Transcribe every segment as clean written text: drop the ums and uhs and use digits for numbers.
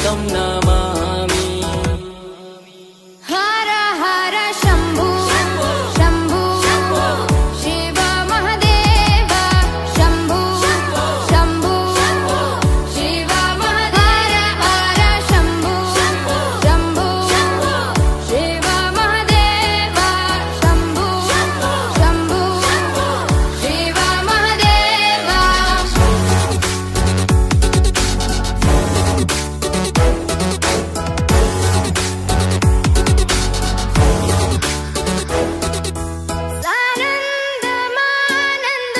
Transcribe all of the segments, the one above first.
तं नमामि। हर हर शम्भु शम्भु शिव महादेव शम्भु शम्भु शिव महादेव हर शम्भु शम्भु शिव महादेव शम्भु शम्भु शिव महादेव। सानन्दमानन्द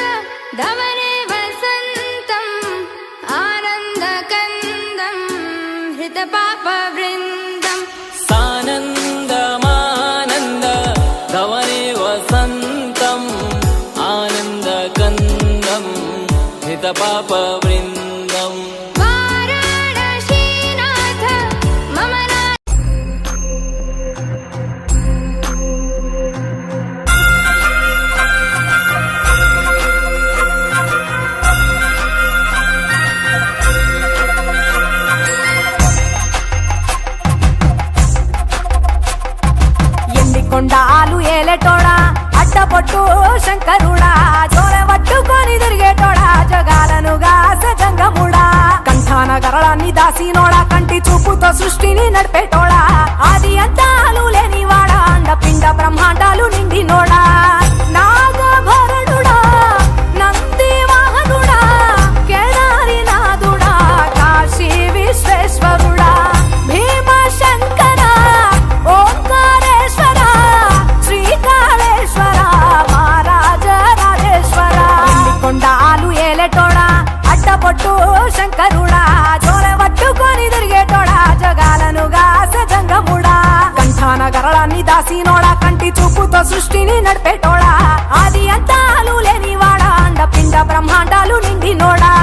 धवने वसन्तम् आनन्दकन्दम् हृतपापवृन्दम्। सानन्दमानन्द धवने वसन्तम् आनन्दकन्दम् हितपापवृन्दम्। वाराणसीनाथ मम ఎండికొండాలు ఏలేటోడా అడ్డపొట్టు శంకరుడా జోరె పట్టుకొని తిరిగేటోడా జగాలను గాస జంగముడా కంఠాన గరళాన్ని దాసినోడా కంటి చూపుతో సృష్టిని నడిపేటోడా ఆది అంతాలు లేనివాడా అండపిండ బ్రహ్మాండాలు నిండినోడా నాగభరణుడా నంది వాహనుడా కేదారినాథుడా కాశీ విశ్వేశ్వరుడా భీమశంకర ఓంకారేశ్వర శ్రీకాళేశ్వర మహారాజరాజేశ్వర కొండాలు ఏలేటోడా అడ్డపొట్టు శంకరుడా జోరె పట్టుకొని తిరిగేటోడా జగాలను గాస జంగముడా కంఠాన గరళాన్ని దాసినోడా కంటి చూపుతో సృష్టిని నడిపేటోడా ఆది అంతాలు లేనివాడా అండపిండ బ్రహ్మాండాలు నిండినోడా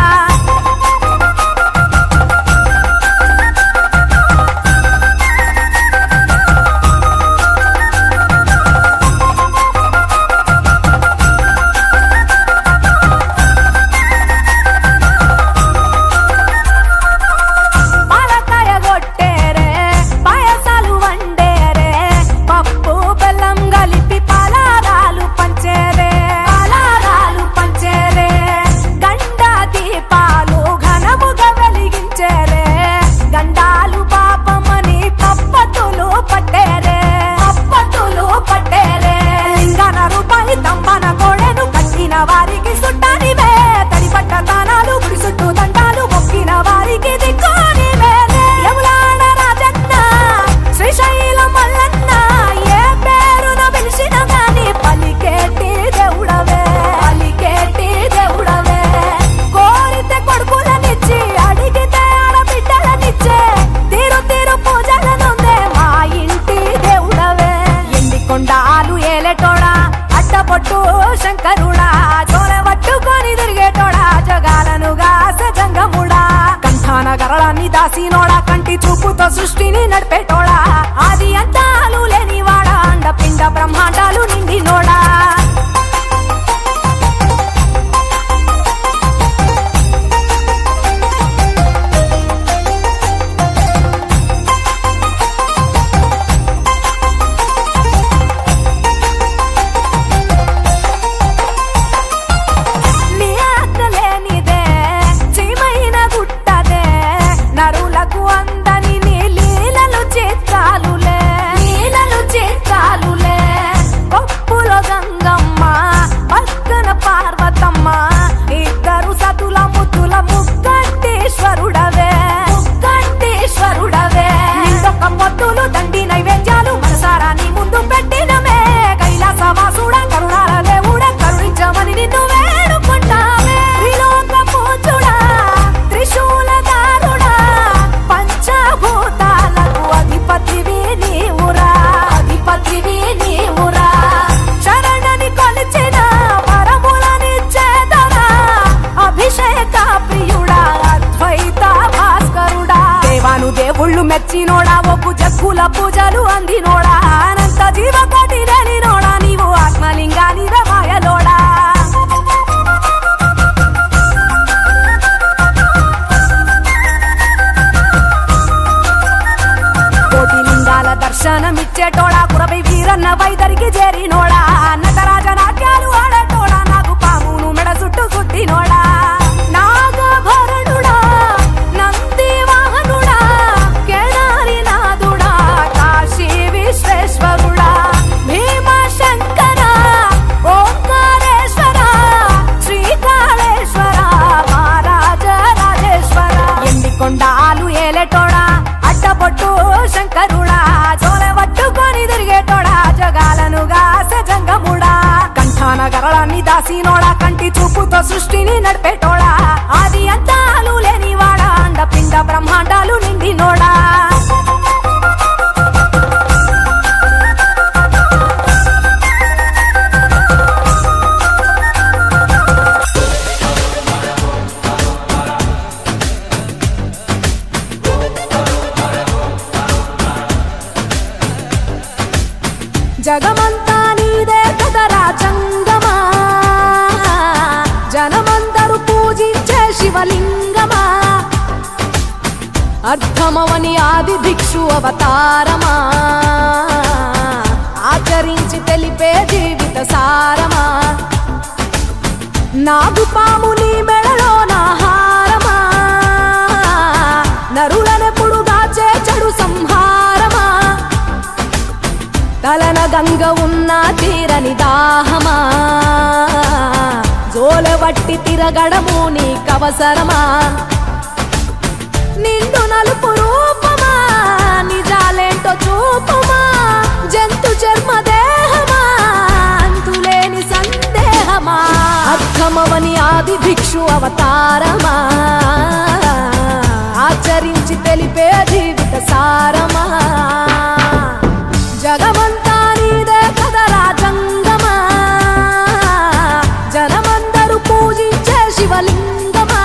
పాలకాయ కొట్టేరే పాయసాలు వండేరే పప్పు బెల్లం కలిపి పలారాలు పంచేరే గండ దీపాలు ఘనముగా వెలిగించేరే గండాలు పాపమని పప్పతులు పట్టేరే లింగన రూపాయి తంబన కోడెను కట్టిన వారికి సుట్టానివే తడి పట్ట తానాలు గుడి చుట్టూ దండాలు మొక్కిన వారికి దిక్కునివే యములాడ రాజన్న శ్రీశైలం మల్లన్న ఏ పేరున పిలిచిన గాని పలికేటి దేవుడవే కోరితే కొడుకులనిచ్చి అడిగితే ఆడబిడ్డలనిచ్చే తీరు పూజలనుందే మా ఇంటి దేవుడవే ఎండికొండాలు ఏలేటోడా అడ్డపొట్టు శంకరుడా జోరె పట్టుకొని తిరిగేటోడా జగాలను గాస జంగముడా కంఠాన గరళాన్ని దాసినోడా కంటి చూపుతో సృష్టిని నడిపేటోడా ఆది అంతాలు లేనివాడా అండపిండ బ్రహ్మాండాలు నిండినోడా నీ ఆజ్ఞ లేనిదే చీమైన గుట్టదే నరులకు అందని నీ లీలలు చేస్తాలులే పప్పులో గంగమ్మ పక్కన పార్వతమ్మ ఇద్దరు సతుల ముద్దుల ముక్కంటేశ్వరుడవే నిండొక్క పొత్తులు దండి నైవేద్యాలు మనసారా నీ ముందు పెట్టినమే కైలాసవాసుడా కరుణాల దేవుడా కరుణించమని నిన్ను వేడుకుంటామే త్రిలోక పూజుడా త్రిశూలధారుడా పంచభూతాలకు అధిపతివి నీవురా శరణని కొలిచిన వరములనిచ్చేదరా అభిషేక ప్రియుడా అద్వైత భాస్కరుడా దేవాను దేవుళ్ళు మెచ్చినోడా ఒప్పు జగ్గుల పూజలు అందినోడా అనంత జీవకోటి లేనినోడా నీవు ఆత్మలింగాని మాయలోడా దర్శనమిచ్చేటోడా కురవై వీరన్న వైదరికి చేరినోడా నటరాజ నాట్యాలు ఆడేటోడా నాకు పామును మెడ చుట్టూ కుట్టినోడా నాగభరణుడా నంది వాహనుడా కేదారి నాథుడా కాశీ విశ్వేశ్వరుడా భీమ శంకర ఓంకారేశ్వర శ్రీకాళేశ్వర మహారాజ రాజేశ్వర ఎండికొండాలు ఏలేటోడా అడ్డపొట్టు శంకరుడా చోలె పట్టుకొని తిరిగేటోడా జగాలను గాసె జంగముడా కంఠాన గరళాన్ని దాసినోడా కంటి చూపుతో సృష్టిని నడిపేటోడా ఆది అంతాలు లేనివాడా అండ పిండ బ్రహ్మాండాలు నిండినోడా జగమంతా నీదే కదరా జంగమా జనమందరూ పూజించే శివలింగమా అర్థమవని ఆది భిక్షు అవతారమా ఆచరించి తెలిపే జీవిత సారమా నాగుపాము నీ మెడలో నాహారమా నరులనెప్పుడు దాచే చెడు సంహారమా తలన గంగ ఉన్న తీరని దాహమా జోలవట్టి తిరగడము నీకవసరమా నిండు నలుపు రూపమా నిజాలేంటో చూపమా జంతు చర్మ దేహమా అంతులేని సందేహమా అర్థమవని ఆది భిక్షు అవతారమా ఆచరించి తెలిపే జీవిత సారమా జగమంతా నీదే కదరా జంగమా జనమందరూ పూజించే శివలింగమా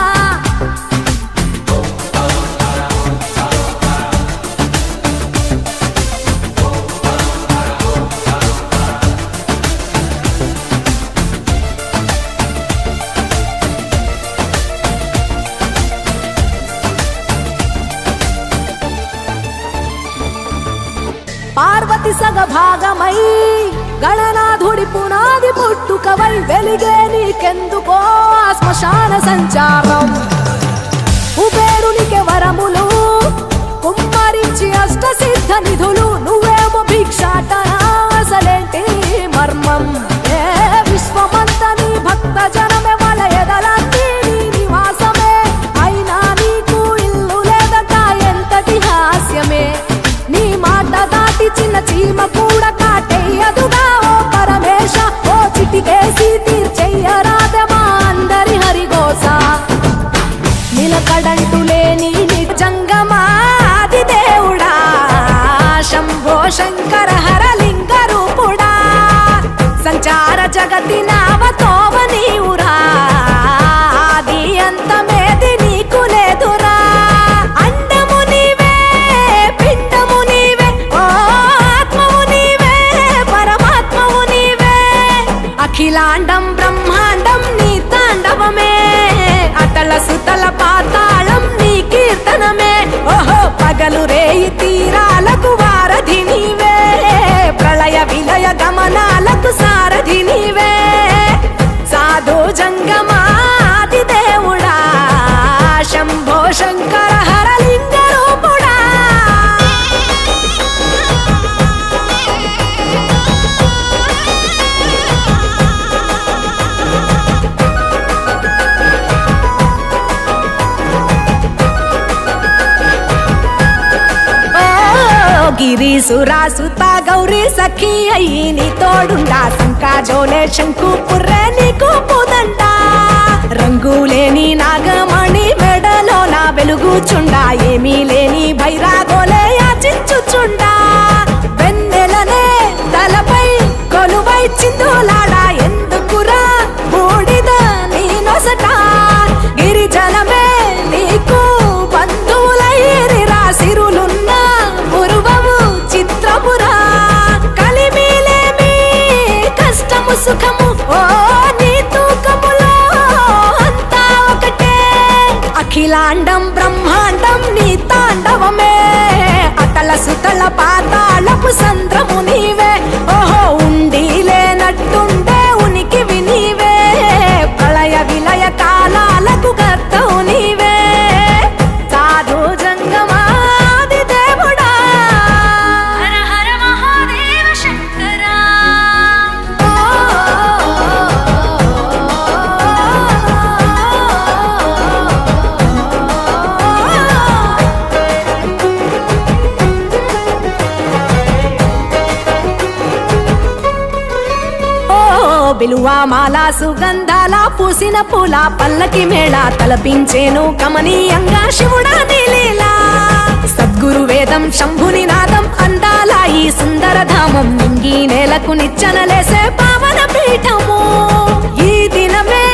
పార్వతి సగభాగమై గణనాథుడి పునాది పుట్టుకవై వెలిగే నీకెందుకో శ్మశాన సంచారం కుబేరునికి వరములు కుమ్మరించి అష్ట సిద్ధ నిధులు నువ్వేమో భిక్షాటన అసలేంటి మర్మం ఏ విశ్వమంత నీ భక్త జనమే వాళ్ళ ఎదలన్నీ నీ నివాసమే అయినా నీకు ఇల్లు లేదట ఎంతటి హాస్యమే నీ మాట దాటి చిన్న చీమ కూడా కాటేయదుగా ఓ పరమేశ ఓ చిటికేసి తీర్చెయ్యరాదమా అందరి హరిగోస నిలకడంటు లేని నిజంగమాది దేవుడా శంభో శంకర హరలింగ రూపుడా సంచార జగతి నావతోవ నీవురా ఆది అంతమేది నీకు లేదురా అండము నీవే పిండము నీవే ఓ ఆత్మవు నీవే పరమాత్మవు నీవే అఖిలాండం బ్రహ్మాండం నీ తాండవమే అటల సుతల పాతాళం నీ కీర్తనమే ఓహో పగలు రేయి తీరాలకు వారధి నీవే ప్రళయ విలయ గమనాలకు సారథి నీవే సాధు జంగమాది దేవుడా శంభో శంకర హరలింగ రూపుడా గిరీసురాసుత గౌరీ సఖీ అయ్యి నీ తోడుండా సంకాజోలే శంకు పుర్రే నీకు పుదండా రంగులేని నాగమణి మెడలో నా వెలుగుచుండా ఏమీ లేని భైరాగోలే యాచించుచుండా వెన్నెలనే తలపై కొలువై చిందులాడా ఎందుకురా బూడిద నీ నొసట గిరిజనమే నీకు బంధువులైరిరా సిరులున్న పురువవు చిత్రపురా కలిమిలేమి కష్టము సుఖము ఓ నీ తూకములో అంతా ఒకటే అఖిలాండం బ్రహ్మాండం నీ తాండవమే అటల సుతల పాతాళపు సంద్రము నీవే ఓహో ఉండి లేనట్టుండే ఉనికివి నీవే ప్రళయ విలయ కాలాలకు కర్తవు నీవే సాధు జంగమాది దేవుడా హర హర మహాదేవ శంకరా బిలువా మాల సుగంధాల పూసిన పూల పల్లకి మేళ తలపించేను కమనీయంగా శివుడా నీలీలా సద్గురు వేదం శంభుని నాదం అందాల ఈ సుందర ధామం నింగి నేలకు నిచ్చనలేసే పావన పీఠము ఈ దినమే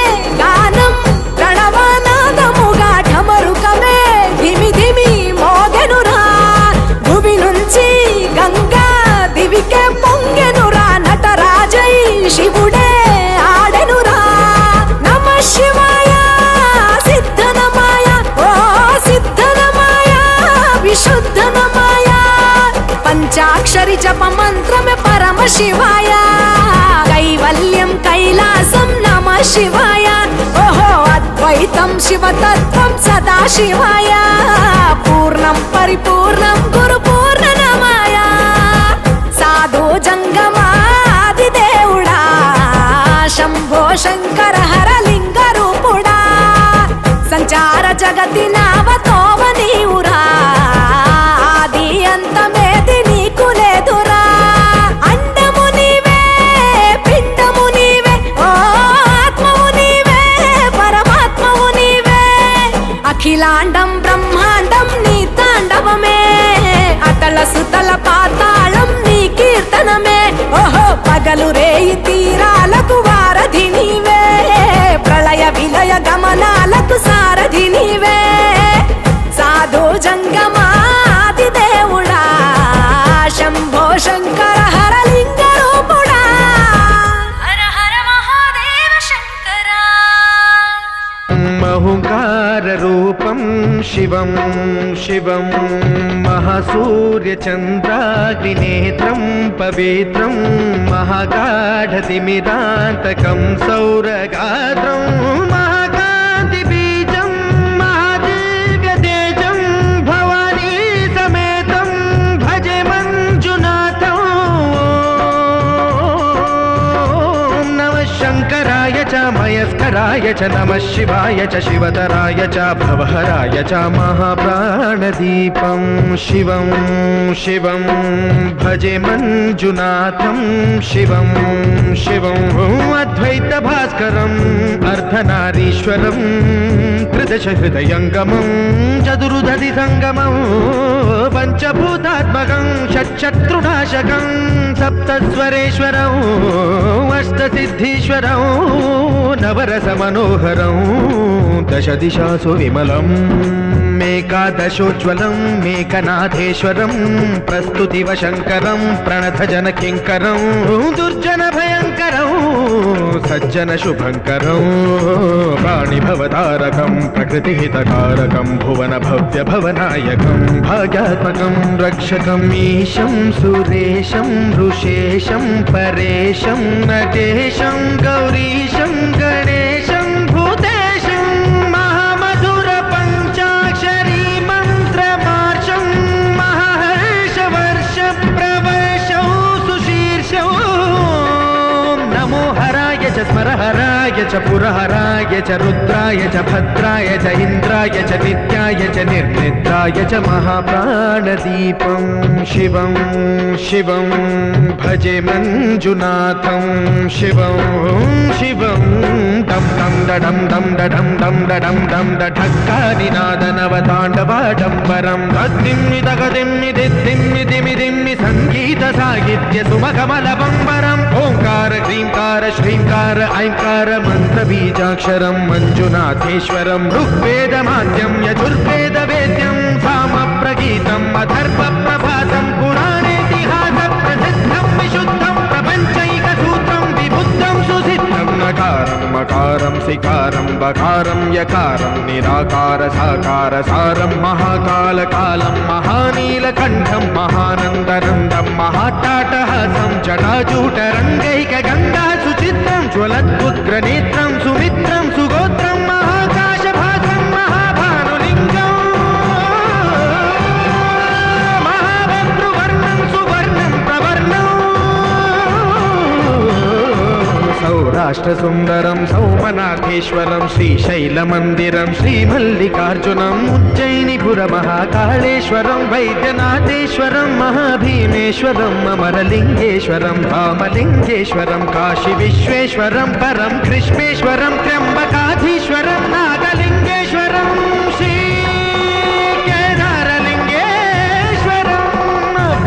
గానం ప్రణవనాదముగా ఢమరుకమే ధిమి ధిమి మోగెనురా భూమి నుంచి గంగా దివికే పొంగెనురా నటరాజై శివుడే ఆడెనురా నమ శివాయ సిద్ధనమాయ ఓ సిద్ధనమాయ విశుద్ధనమాయ పంచాక్షరి జప మంత్రమే పరమ శివాయ కైవల్యం కైలాసం నమ శివాయ ఓహో అద్వైతం శివతత్వం సదా శివాయ పూర్ణం పరిపూర్ణం గురు పూర్ణనమాయ సాధు జంగమాది దేవుడా శంభో శంకర హర లింగ రూపుడా సంచార జగతి నావతోవ నీవురా ఆది అంతమేది నీకు లేదురా అండము నీవే పిండము నీవే ఓ ఆత్మవు నీవే పరమాత్మవు నీవే అఖిలాండం బ్రహ్మాండం నీ తాండవమే అతల సుతల పాతాళం నీ కీర్తనమే ఓహో పగలు రేయి తీరాలకు వారధి నీవే ప్రళయ విలయ గమనాలకు సారథి నీవే సాధు జంగమాది దేవుడా శంభో శంకర హర లింగ రూపుడా హర హర మహాదేవ శంకరా మహుంకార రూపం శివం శివం మహాసూర్యచంద్రాగ్నినేత్రం పవిత్రం మహాగాఢతిమిరాంతకం సౌరగాత్రం మహాకాంతిబీజం మహాదివ్యతేజం భవానీ సమేతం భజే మంజునాథం నమః శంకరాయ చ మయస్కరాయ చ నమః శివాయ చ శివతరాయ చ భవహరాయ చ మహాప్రాణదీపం శివం శివం భజే మంజునాథం శివం శివం అద్వైత భాస్కరం అర్ధనారీశ్వరం త్రిదశ హృదయంగమం చతురుదధి సంగమం పంచభూతాత్మకం షట్శత్రునాశకం సప్తస్వరేశ్వరం అష్టసిద్ధీశ్వరం నవరస మనోహరం దశ దిశాసు విమలం మేకాదశోజ్వలం మేకనాథేశ్వరం ప్రస్తుతివ శంకరం ప్రణత జన కింకరం దుర్జన భయంకరం సజ్జన శుభంకరం ప్రాణిభవతారకం ప్రకృతి హితకారకం భువన భవ్య భవనాయకం భాగ్యాత్మకం రక్షకం ఈశం సురేశం ఋషేశం పరేశం నటేశం గౌరీశం గణేశం భూతేశం మహామధుర పంచాక్షరీ మంత్రమార్షం మహర్షవర్ష ప్రవర్షం సుశీర్షం నమో హరాయ చ స్మరహరాయ చ పురహరాయ చ రుద్రాయ చ భద్రాయ చ ఇంద్రాయ చ నిత్యాయ చ నిర్నిద్రాయ చ మహాప్రాణదీపం శివం శివం భజే మంజునాథం శివం శివం డం డం డడం డం డడం డం డడం డం ఢక్కానినాదనవతాండవాడంబరం తద్దిమ్మి తగదిమ్మి దిద్దిమ్మి దిమి దిమ్మి సంగీత సాహిత్య సుమకమలబంబరం ఓంకార హ్రీంకార శ్రీంకార ఐంకార మంత్ర బీజాక్షరం మంజునాథేశ్వరం ఋగ్వేదమాద్యం యజుర్వేద వేద్యం సామ ప్రగీతం అథర్వ ప్రభాతం పురాణేతిహాస ప్రసిద్ధం విశుద్ధం ప్రపంచైక సూత్రం విబుద్ధం సుసిద్ధం నకారం మకారం సికారం त्र्यम्बकारं यकारं निराकार साकार सारं महाकालकालं महानीलकण्ठं महानन्दनन्दं महाट्टाटहासं जटाजूटरङ्गैकगङ्गा सुचित्रं ज्वलद्उग्रनेत्रं सुमित्रं सुगोत्रं महाकाशभासं महाभानुलिङ्गम् महाभद्रुवर्णं सुवर्णं प्रवर्णम् सौराष्ट्रसुन्दरं सौमनाथेश्वरं श्रीशैलमन्दिरं श्रीमल्लिकार्जुनम् उज्जयिनीपुरमहाकाळेश्वरं वैद्यनाथेश्वरं महाभीमेश्वरम् अमरलिङ्गेश्वरं रामलिङ्गेश्वरं काशीविश्वेश्वरं परं कृष्णेश्वरं त्र्यम्बकाधीश्वरं नागलिङ्गेश्वरं श्रीकेदारलिङ्गेश्वरं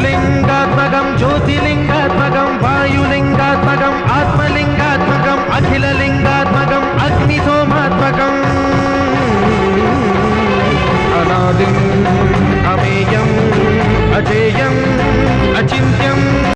लिङ्गात्मकं ज्योतिलिङ्गात्मकं वायुलिङ्गात्मकम् आत्मलिङ्गात्मकम् अखिललिङ्गात्मकम् अग्निसोमात्मकम् अनादिम् अमेयम् अजेयम् अचिन्त्यम्